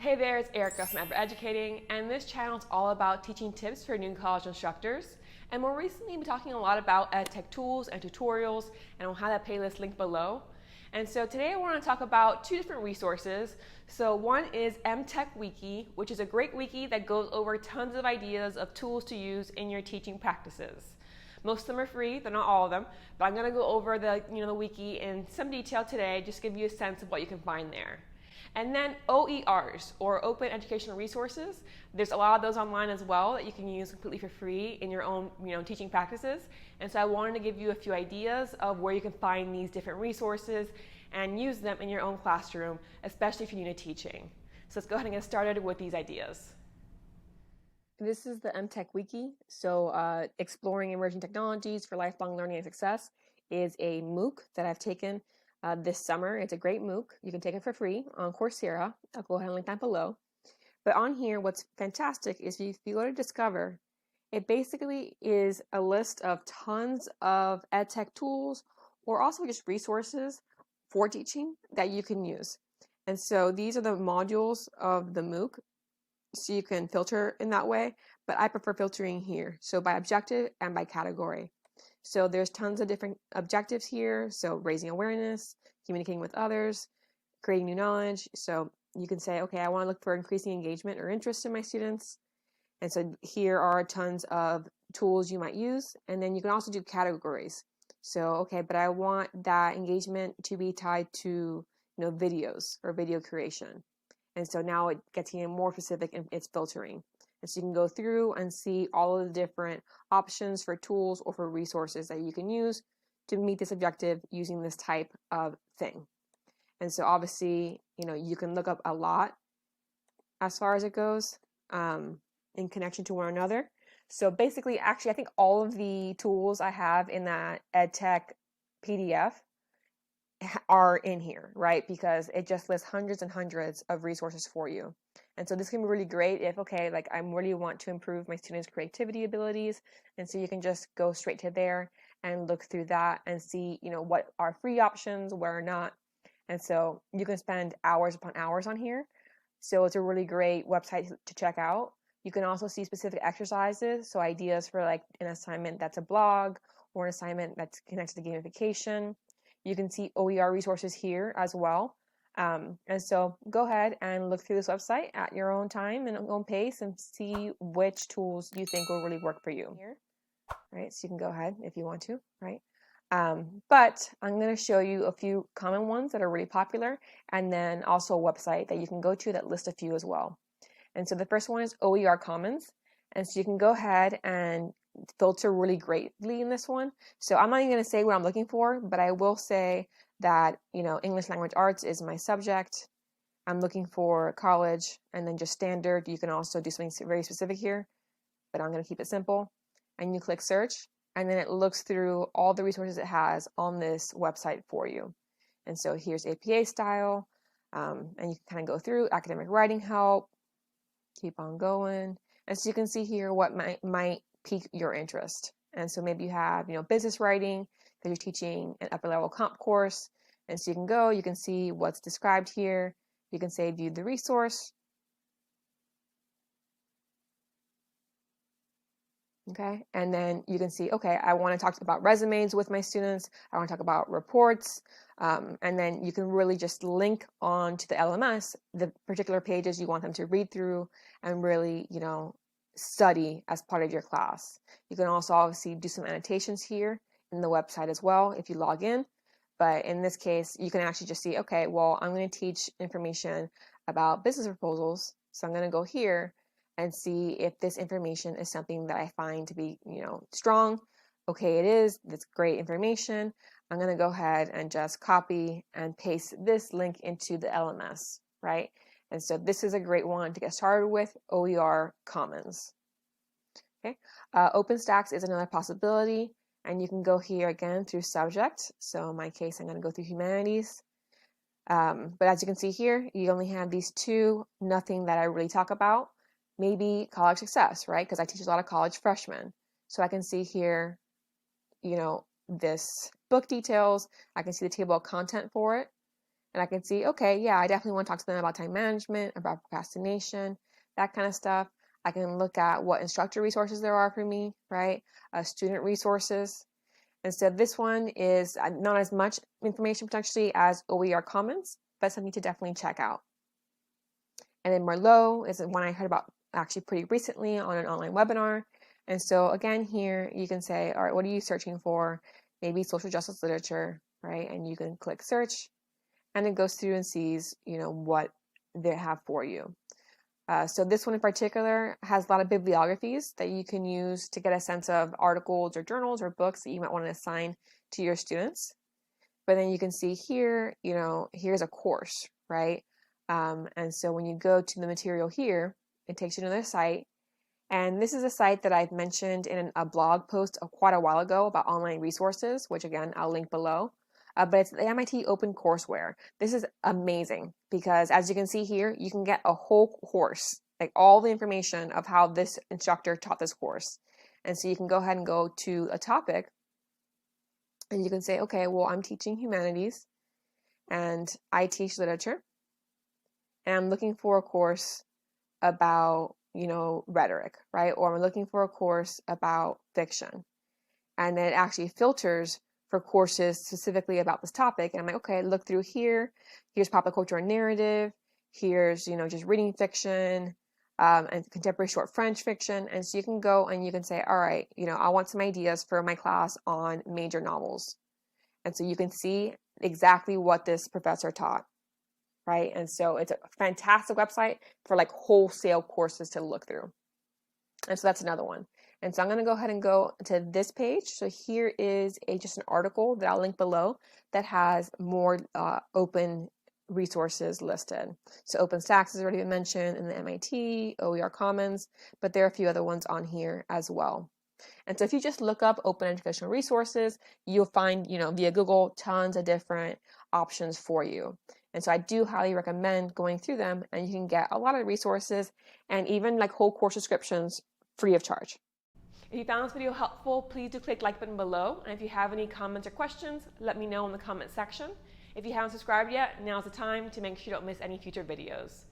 Hey there, it's Erica from Ever Educating, and this channel is all about teaching tips for new college instructors. And more recently, we've been talking a lot about EdTech tools and tutorials, and we'll have that playlist linked below. And so today I want to talk about two different resources. So one is EmTechWiki, which is a great wiki that goes over tons of ideas of tools to use in your teaching practices. Most of them are free, they're not all of them, but I'm going to go over the wiki in some detail today, just to give you a sense of what you can find there. And then OERs, or Open Educational Resources. There's a lot of those online as well that you can use completely for free in your own teaching practices. And so I wanted to give you a few ideas of where you can find these different resources and use them in your own classroom, especially if you're new to teaching. So let's go ahead and get started with these ideas. This is the EmTechWiki. So Exploring Emerging Technologies for Lifelong Learning and Success is a MOOC that I've taken this summer. It's a great MOOC. You can take it for free on Coursera. I'll go ahead and link that below. But on here, what's fantastic is if you go to Discover, it basically is a list of tons of EdTech tools or also just resources for teaching that you can use. And so these are the modules of the MOOC. So you can filter in that way, but I prefer filtering here. So by objective and by category. So there's tons of different objectives here. So raising awareness, communicating with others, creating new knowledge. So you can say, okay, I want to look for increasing engagement or interest in my students. And so here are tons of tools you might use. And then you can also do categories. So, okay, but I want that engagement to be tied to, videos or video creation. And so now it gets even more specific in its filtering. And so you can go through and see all of the different options for tools or for resources that you can use to meet this objective using this type of thing. And so obviously, you can look up a lot as far as it goes in connection to one another. So basically, actually, I think all of the tools I have in that EdTech PDF are in here, right? Because it just lists hundreds and hundreds of resources for you. And so this can be really great if, okay, like I really want to improve my students' creativity abilities. And so you can just go straight to there and look through that and see, what are free options, where are not. And so you can spend hours upon hours on here. So it's a really great website to check out. You can also see specific exercises. So ideas for like an assignment that's a blog or an assignment that's connected to gamification. You can see OER resources here as well. And so go ahead and look through this website at your own time and own pace and see which tools you think will really work for you here. Right, so you can go ahead if you want to, right? But I'm going to show you a few common ones that are really popular, and then also a website that you can go to that lists a few as well. And so the first one is OER Commons. And so you can go ahead and filter really greatly in this one. So I'm not even going to say what I'm looking for, but I will say that, English language arts is my subject. I'm looking for college and then just standard. You can also do something very specific here, but I'm going to keep it simple. And you click search, and then it looks through all the resources it has on this website for you. And so here's APA style, and you can kind of go through academic writing help, keep on going. And so you can see here what might pique your interest. And so maybe you have, business writing because you're teaching an upper level comp course. And so you can see what's described here. You can say view the resource. Okay, and then you can see, okay, I want to talk about resumes with my students. I want to talk about reports. And then you can really just link on to the LMS, the particular pages you want them to read through and really, study as part of your class. You can also obviously do some annotations here in the website as well if you log in. But in this case, you can actually just see, okay, well, I'm going to teach information about business proposals. So I'm going to go here and see if this information is something that I find to be, strong. Okay, it is. That's great information. I'm going to go ahead and just copy and paste this link into the LMS, right? And so this is a great one to get started with, OER Commons. Okay, OpenStax is another possibility, and you can go here again through subject. So in my case, I'm going to go through humanities. But as you can see here, you only have these two, nothing that I really talk about. Maybe college success, right? Because I teach a lot of college freshmen. So I can see here, this book details. I can see the table of content for it. And I can see, okay, yeah, I definitely want to talk to them about time management, about procrastination, that kind of stuff. I can look at what instructor resources there are for me, right? Student resources. Instead, this one is not as much information potentially as OER Commons, but something to definitely check out. And then Merlot is one I heard about actually pretty recently on an online webinar. And so again, here you can say, all right, what are you searching for? Maybe social justice literature, right? And you can click search, and it goes through and sees, what they have for you. So this one in particular has a lot of bibliographies that you can use to get a sense of articles or journals or books that you might want to assign to your students. But then you can see here, here's a course, right? And so when you go to the material here, it takes you to their site. And this is a site that I've mentioned in a blog post quite a while ago about online resources, which again, I'll link below. But it's the MIT OpenCourseWare. This is amazing because as you can see here, you can get a whole course, like all the information of how this instructor taught this course. And so you can go ahead and go to a topic and you can say, okay, well, I'm teaching humanities and I teach literature. And I'm looking for a course about, rhetoric, right? Or I'm looking for a course about fiction. And then it actually filters for courses specifically about this topic. And I'm like, okay, look through here. Here's popular culture and narrative. Here's, just reading fiction and contemporary short French fiction. And so you can go and you can say, all right, I want some ideas for my class on major novels. And so you can see exactly what this professor taught, right? And so it's a fantastic website for like wholesale courses to look through. And so that's another one. And so I'm going to go ahead and go to this page. So here is just an article that I'll link below that has more open resources listed. So OpenStax has already been mentioned in the MIT, OER Commons, but there are a few other ones on here as well. And so if you just look up open educational resources, you'll find, via Google, tons of different options for you. And so I do highly recommend going through them, and you can get a lot of resources and even like whole course descriptions free of charge. If you found this video helpful, please do click the like button below. And if you have any comments or questions, let me know in the comment section. If you haven't subscribed yet, now's the time to make sure you don't miss any future videos.